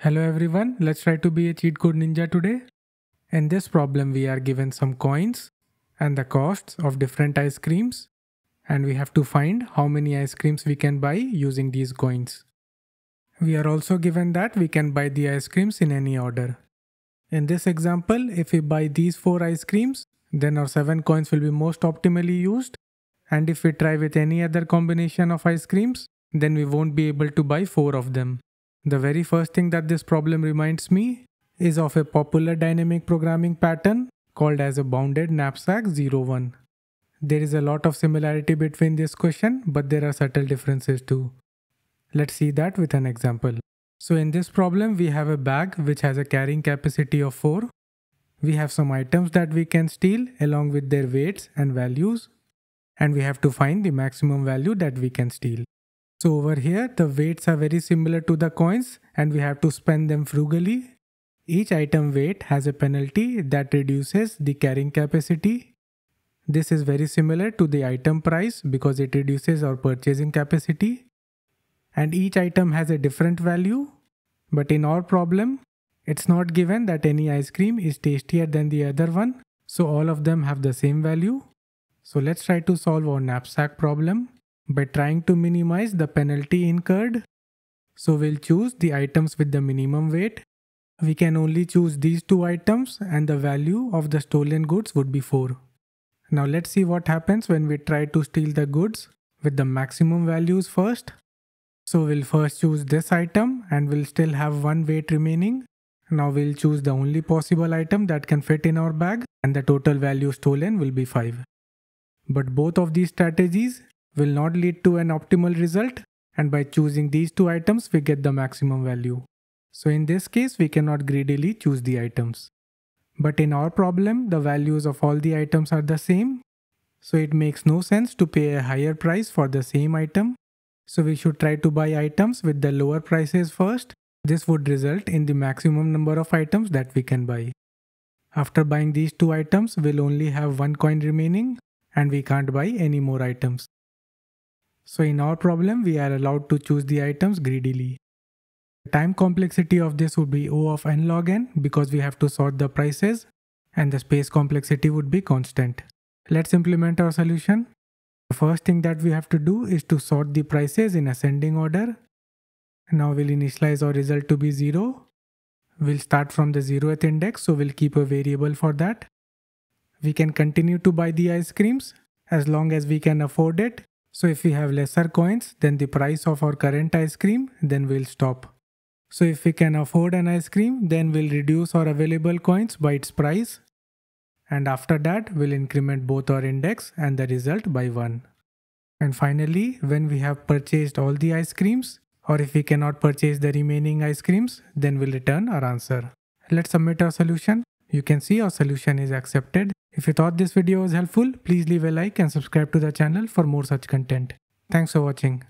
Hello everyone, let's try to be a cheat code ninja today. In this problem we are given some coins and the costs of different ice creams, and we have to find how many ice creams we can buy using these coins. We are also given that we can buy the ice creams in any order. In this example, if we buy these 4 ice creams, then our 7 coins will be most optimally used, and if we try with any other combination of ice creams, then we won't be able to buy 4 of them. The very first thing that this problem reminds me is of a popular dynamic programming pattern called as a bounded knapsack 01. There is a lot of similarity between this question, but there are subtle differences too. Let's see that with an example. So in this problem, we have a bag which has a carrying capacity of 4. We have some items that we can steal along with their weights and values, and we have to find the maximum value that we can steal. So over here, the weights are very similar to the coins and we have to spend them frugally. Each item weight has a penalty that reduces the carrying capacity. This is very similar to the item price because it reduces our purchasing capacity. And each item has a different value. But in our problem, it's not given that any ice cream is tastier than the other one. So all of them have the same value. So let's try to solve our knapsack problem by trying to minimize the penalty incurred. So we'll choose the items with the minimum weight. We can only choose these 2 items and the value of the stolen goods would be 4. Now let's see what happens when we try to steal the goods with the maximum values first. So we'll first choose this item and we'll still have 1 weight remaining. Now we'll choose the only possible item that can fit in our bag and the total value stolen will be 5. But both of these strategies will not lead to an optimal result, and by choosing these 2 items we get the maximum value. So in this case we cannot greedily choose the items. But in our problem the values of all the items are the same, so it makes no sense to pay a higher price for the same item. So we should try to buy items with the lower prices first. This would result in the maximum number of items that we can buy. After buying these 2 items we'll only have 1 coin remaining and we can't buy any more items. So in our problem, we are allowed to choose the items greedily. The time complexity of this would be O of n log n because we have to sort the prices, and the space complexity would be constant. Let's implement our solution. The first thing that we have to do is to sort the prices in ascending order. Now we'll initialize our result to be 0. We'll start from the 0th index, so we'll keep a variable for that. We can continue to buy the ice creams as long as we can afford it. So if we have lesser coins than the price of our current ice cream, then we'll stop. So if we can afford an ice cream, then we'll reduce our available coins by its price. And after that, we'll increment both our index and the result by 1. And finally, when we have purchased all the ice creams, or if we cannot purchase the remaining ice creams, then we'll return our answer. Let's submit our solution. You can see our solution is accepted. If you thought this video was helpful, please leave a like and subscribe to the channel for more such content. Thanks for watching.